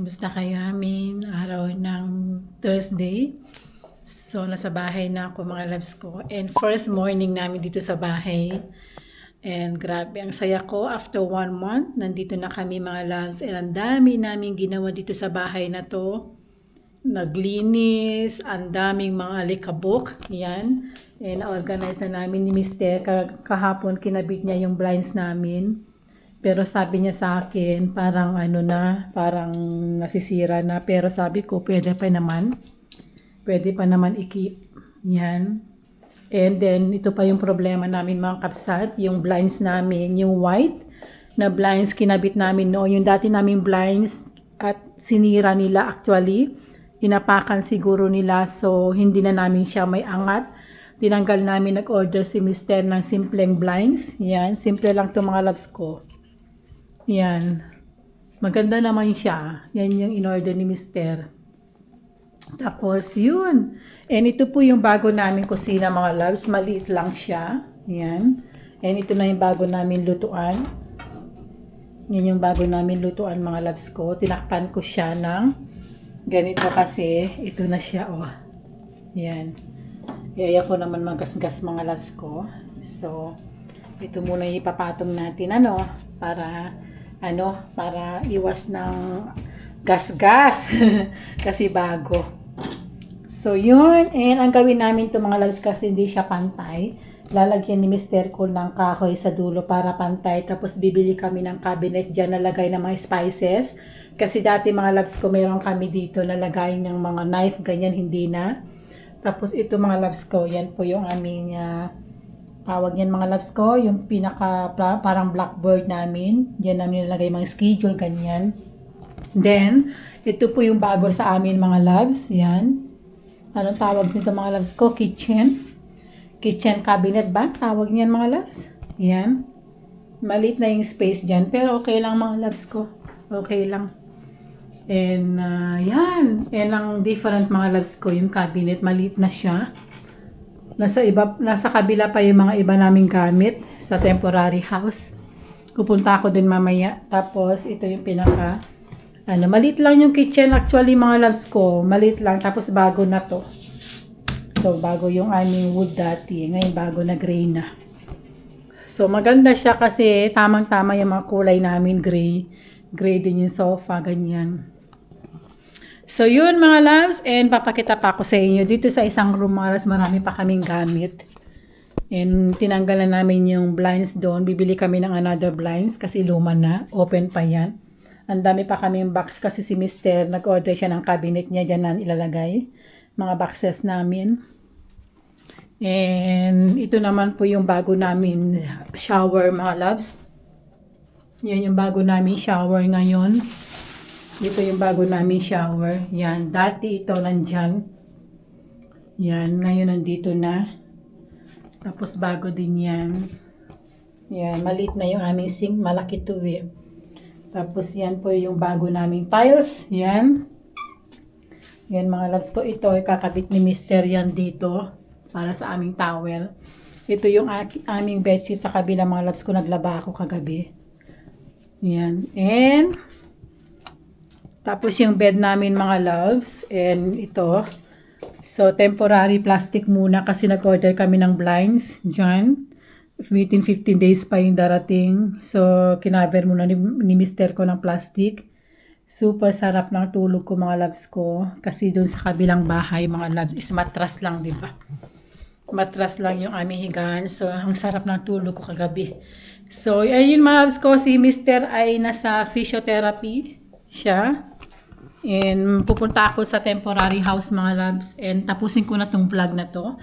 Kamusta kayo amin? Araw ng Thursday. So, nasa bahay na ako mga loves ko. And first morning namin dito sa bahay. And grabe, ang saya ko. After 1 month, nandito na kami mga loves. And ang dami namin ginawa dito sa bahay na to. Naglinis, ang daming mga alikabok. Yan. And na-organize na namin ni Mr. Kahapon kinabit niya yung blinds namin. Pero sabi niya sa akin, parang parang nasisira na. Pero sabi ko, pwede pa naman i-keep. Yan. And then, ito pa yung problema namin mga kapsat, yung blinds namin, yung white na blinds kinabit namin noon. Yung dati naming blinds at sinira nila actually. Inapakan siguro nila, so hindi na namin siya may angat. Tinanggal namin, nag-order si Mr. ng simpleng blinds. Yan, simple lang to mga loves ko. Yan. Maganda naman siya. Yan yung in-order ni Mr. Tapos, yun. And ito po yung bago namin kusina mga loves. Maliit lang siya. Yan. And ito na yung bago namin lutuan. Yan yung bago namin lutuan mga loves ko. Tinakpan ko siya ng ganito kasi ito na siya. Oh. Yan. Kaya ko naman magasgas mga loves ko. So, ito muna ipapatong natin para iwas ng gas-gas kasi bago. So yun, and ang gawin namin to mga loves kasi hindi siya pantay. Lalagyan ni Mr. ko ng kahoy sa dulo para pantay, tapos bibili kami ng cabinet dyan na lagay ng mga spices. Kasi dati mga loves ko meron kami dito na lagay ng mga knife, ganyan hindi na. Tapos ito mga loves ko, yan po yung aming tawag yan mga loves ko, yung pinaka parang blackboard namin. Diyan namin nilagay mga schedule, ganyan. Then, ito po yung bago sa amin mga loves. Yan. Anong tawag nito mga loves ko? Kitchen. Kitchen cabinet ba? Tawag niyan mga loves. Yan. Maliit na yung space dyan. Pero okay lang mga loves ko. Okay lang. And yan. And ang different mga loves ko, yung cabinet, maliit na siya. Nasa kabila pa yung mga iba naming gamit sa temporary house. Pupunta ako din mamaya. Tapos, ito yung pinaka, maliit lang yung kitchen. Actually, mga loves ko, maliit lang. Tapos, bago na to. So, bago yung aming wood dati. Ngayon, bago na gray na. So, maganda siya kasi tamang-tama yung mga kulay namin, gray. Gray din yung sofa, ganyan. So yun mga loves, and papakita pa ako sa inyo. Dito sa isang room marami pa kaming gamit. And tinanggalan namin yung blinds doon. Bibili kami ng another blinds kasi luma na. Open pa yan. Ang dami pa kaming box kasi si Mr. nag-order siya ng cabinet niya. Diyan na ilalagay. Mga boxes namin. And ito naman po yung bago namin shower mga loves. Yan yung bago namin shower ngayon. Dito yung bago namin shower. Yan. Dati ito nandyan. Yan. Ngayon nandito na. Tapos bago din yan. Yan. Maliit na yung aming sink. Malaki to eh. Tapos yan po yung bago naming tiles. Yan. Yan mga loves ko. Ito kakabit ni Mr. yan dito. Para sa aming towel. Ito yung aming bedsheet sa kabila mga loves ko. Naglaba ako kagabi. Yan. And tapos yung bed namin mga loves, and ito. So, temporary plastic muna kasi nag-order kami ng blinds dyan. Within 15 days pa yung darating. So, kinaver muna ni Mr. ko ng plastic. Super sarap ng tulog ko mga loves ko. Kasi dun sa kabilang bahay mga loves is matras lang, di ba? Matras lang yung aming higaan. So, ang sarap ng tulog ko kagabi. So, ayun mga loves ko, si Mr. ay nasa physiotherapy siya. And pupunta ako sa temporary house mga loves. And tapusin ko na tong vlog na to.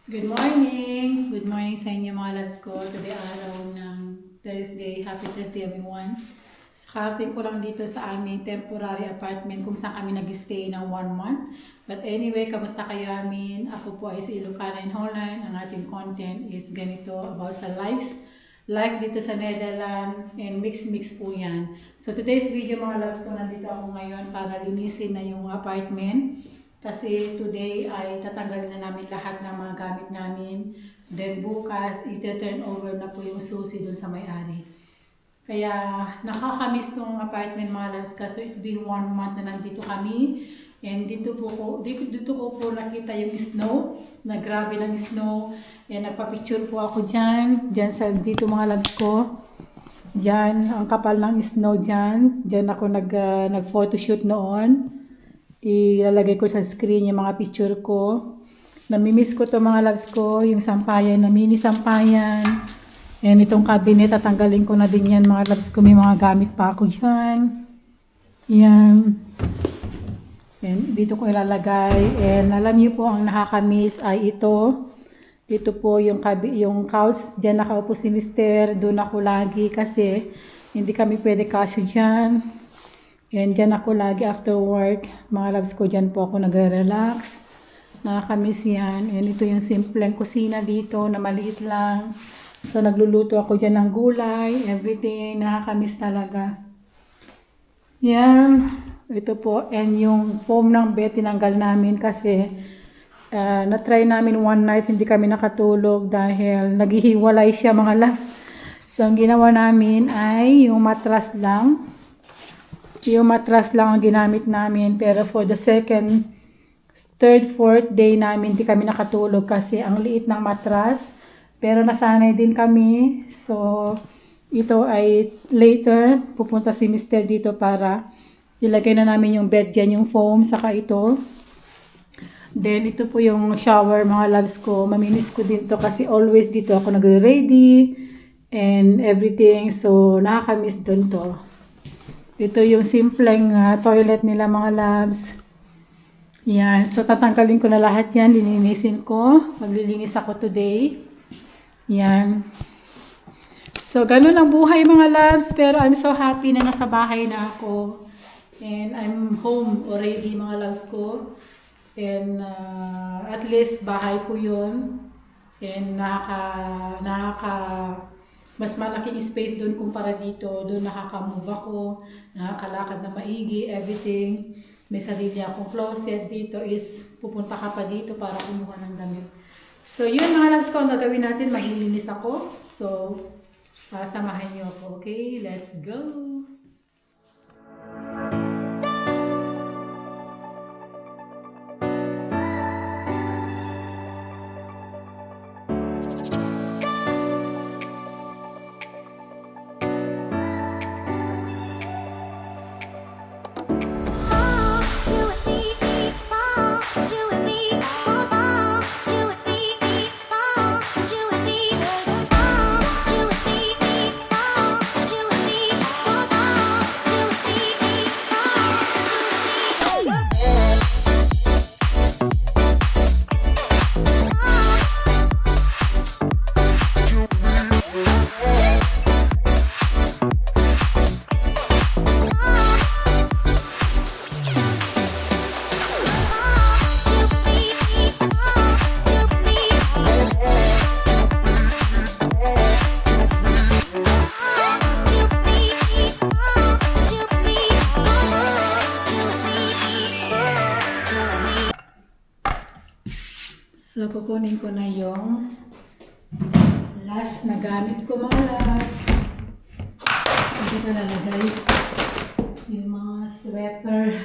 Good morning! Good morning sa inyo mga loves ko. Today araw ng Thursday. Happy Thursday everyone. Sakarating ko lang dito sa aming temporary apartment kung saan kami nag-stay ng 1 month. But anyway, kamusta kayo amin? Ako po ay si Ilocana in Holland. Ang ating content is ganito about sa life dito sa Netherlands, and mix po yan. So today's video mga loves ko, nandito ako ngayon para linisin na yung apartment. Kasi today ay tatanggalin na namin lahat ng mga gamit namin. Then bukas, iti-turn over na po yung susi dun sa may-ari. Kaya nakakamiss tong apartment mga loves kasi it's been 1 month na nandito kami. And dito ko po nakita yung snow, na grabe ng snow. And nagpa-picture po ako dyan dito mga loves ko. Dyan, ang kapal ng snow dyan. Dyan ako nag-photoshoot noon. Ilalagay ko sa screen yung mga picture ko. Namimiss ko to mga loves ko, yung sampayan na mini sampayan. And itong cabinet, tatanggalin ko na din yan mga loves ko. May mga gamit pa ako dyan. Yan. And dito ko ilalagay. And alam niyo po, ang nakakamiss ay ito. Dito po yung couch. Diyan nakaupo si Mister. Doon ako lagi kasi hindi kami pwede kasyo dyan. And dyan ako lagi after work. Mga loves ko, dyan po ako nagre-relax. Nakakamiss yan. And ito yung simpleng kusina dito na maliit lang. So, nagluluto ako dyan ng gulay, everything, nakakamiss talaga. Yan, ito po, and yung foam ng bed, tinanggal namin kasi na-try namin one night, hindi kami nakatulog dahil naghihiwalay siya mga loves. So, ang ginawa namin ay yung mattress lang. Yung mattress lang ang ginamit namin, pero for the second, third, fourth day namin, hindi kami nakatulog kasi ang liit ng mattress. Pero nasanay din kami. So, ito ay later, pupunta si Mister dito para ilagay na namin yung bed dyan, yung foam, saka ito. Then, ito po yung shower, mga loves ko. Mamimiss ko din to kasi always dito ako nagre-ready and everything. So, nakakamiss dun to. Ito yung simpleng toilet nila, mga loves. Yan. So, tatanggalin ko na lahat yan. Lilinisin ko. Maglilinis ako today. Yan. So, ganun ang buhay mga loves. Pero I'm so happy na nasa bahay na ako. And I'm home already mga loves ko. And at least bahay ko yun. And mas malaking space doon kumpara dito. Doon nakaka-move ako. Nakakalakad na maigi. Everything. May sarili akong closet. Dito is pupunta ka pa dito para kumuha ng damit. So, yun mga loves ko, ang gagawin natin, maglilinis ako. So, samahan niyo ako. Okay, let's go! So, kukunin ko na yung last na gamit ko mga loves. Hindi ko nalagay yung mga sweater.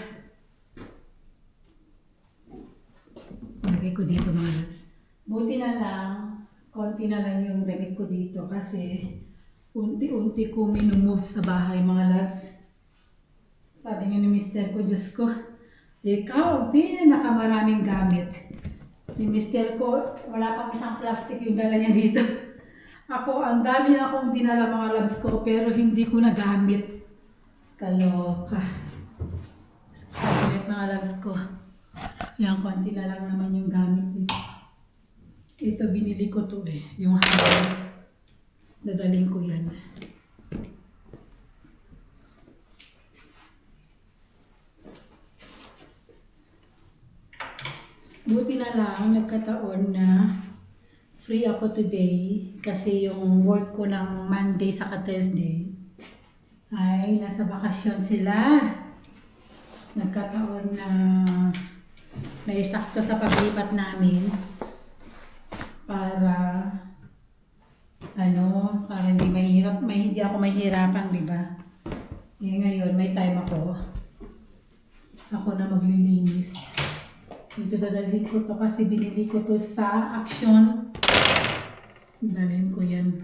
Lagay ko dito mga loves. Buti na lang, konti na lang yung damit ko dito kasi unti-unti ko minumove sa bahay mga loves. Sabi nga ni Mister ko, Diyos ko, ikaw, pinakamaraming gamit. Yung Mister ko, wala pang isang plastic yung dala niya dito. Ako, ang dami na akong dinala mga loves ko, pero hindi ko nagamit. Kaloka. Sa cabinet mga loves ko. Yan, konti na lang naman yung gamit dito. Ito, binili ko to yung hanger. Dadaling ko yan. Buti na lang, nagkataon na free ako today kasi yung work ko ng Monday sa Thursday ay nasa bakasyon sila. Nagkataon na naisakto sa paglipat namin para para hindi mahirap hindi ako mahihirapan, di ba? Eh, ngayon, may time ako. Ako na maglilinis. Ito dadalhin ko to kasi binili ko to sa Action. Dalhin ko yan.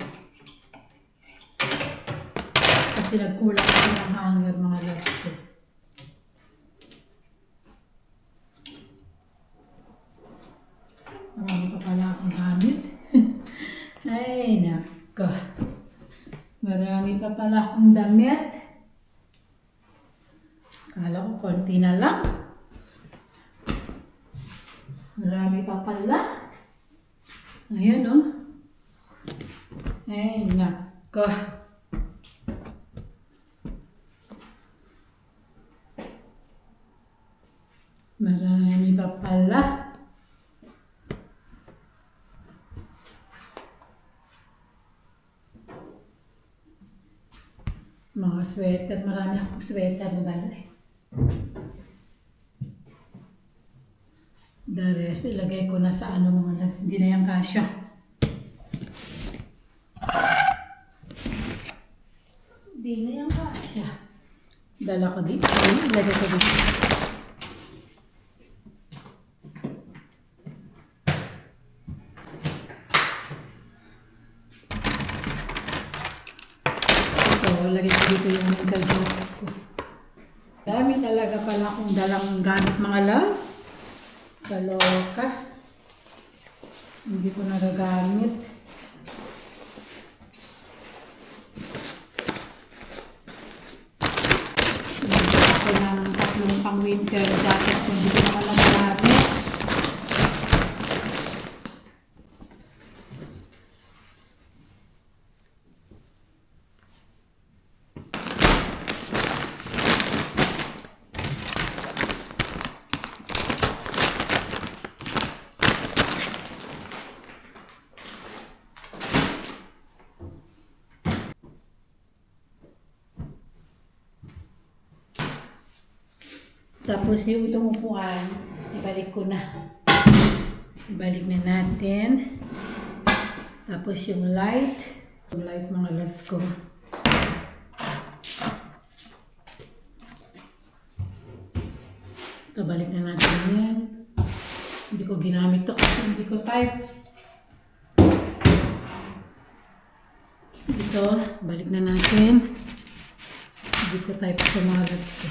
Kasi nagkulang ako ng hanger, mga loves ko. Marami pa pala akong gamit. Ay, nako. Marami pa pala akong damit. Kala ko konti na lang. Marami pa pala. Ayan, oh. Ay, nako. Marami pa pala. Mga sweater. Marami akong sweater na dala eh. The rest, ilagay ko na sa ano mga loves. Hindi na yung kasya. Hindi na yung kasya. Dala ko dito. Ilagay ko dito. Lagay ko dito yung mental jacket ko. Dami talaga pala akong dalang gamit mga loves. Kaloka. Hindi ko nagagamit. Lagay ako ng tatlong pang winter jacket kung hindi ko naman nagagamit. Tapos yung itong upuan, ibalik ko na. Ibalik na natin. Tapos yung light. Yung light mga loves ko. Ito, balik na natin yan. Hindi ko ginamit to kasi hindi ko type. Ito, balik na natin. Hindi ko type ito mga loves ko.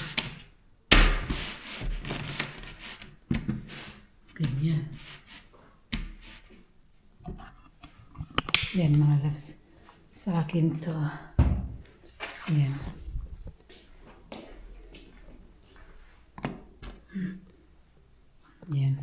Ganyan. Yan mga loves. Sa akin to. Yan. Yan.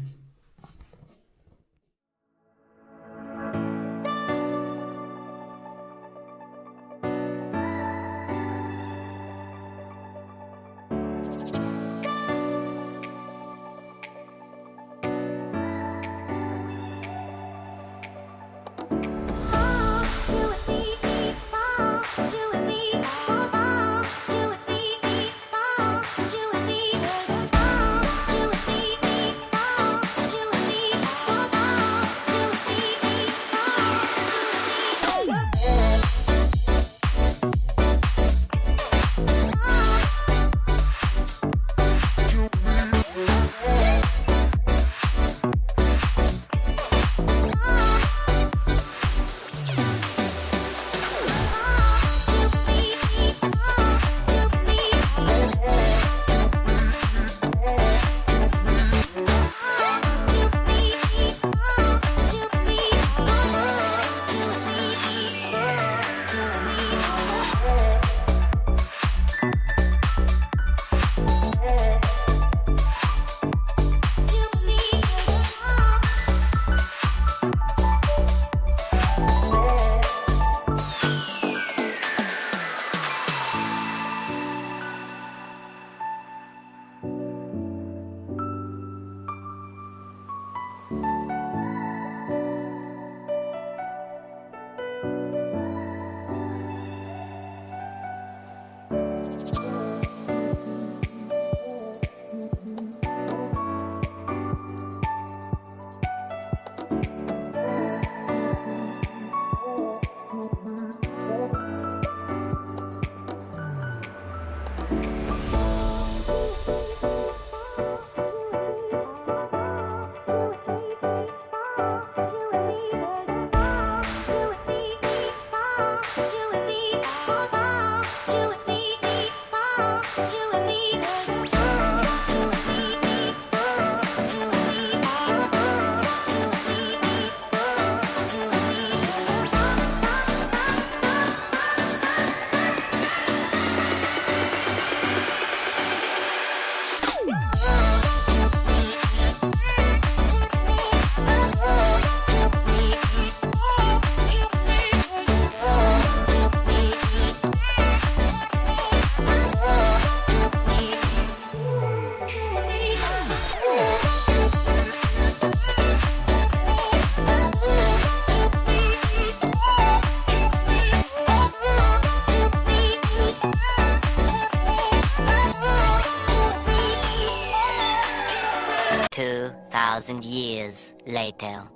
2,000 years later.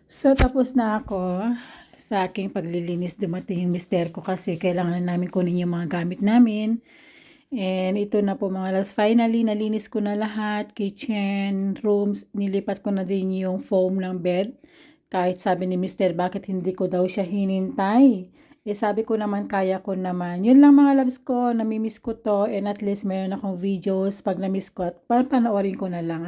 So, tapos na ako sa aking paglilinis. Dumating yung mister ko kasi kailangan na namin kunin yung mga gamit namin. And ito na po mga loves. Finally, nalinis ko na lahat. Kitchen, rooms. Nilipat ko na din yung foam ng bed. Kahit sabi ni mister, bakit hindi ko daw siya hinintay? Eh sabi ko naman, kaya ko naman. Yun lang mga loves ko. Namimiss ko to. And at least mayroon akong videos pag namiss ko. At panoorin ko na lang.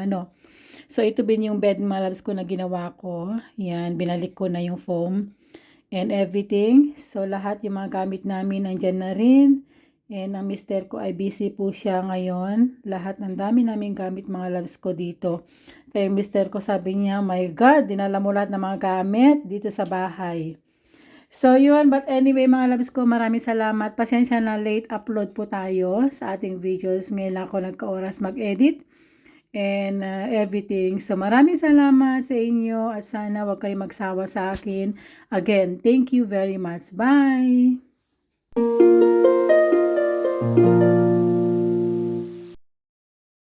So, ito din yung bed mga loves ko na ginawa ko. Yan, binalik ko na yung foam and everything. So, lahat yung mga gamit namin nandyan na rin. And ang mister ko ay busy po siya ngayon. Lahat ng dami namin gamit mga loves ko dito. Kaya yung mister ko sabi niya, my God, dinala mo lahat ng mga gamit dito sa bahay. So, yun. But anyway, mga loves ko, maraming salamat. Pasensya na late upload po tayo sa ating videos. Ngayon lang ako nagka-oras mag-edit and everything. So maraming salamat sa inyo at sana wag kayo magsawa sa akin. Again, thank you very much. Bye!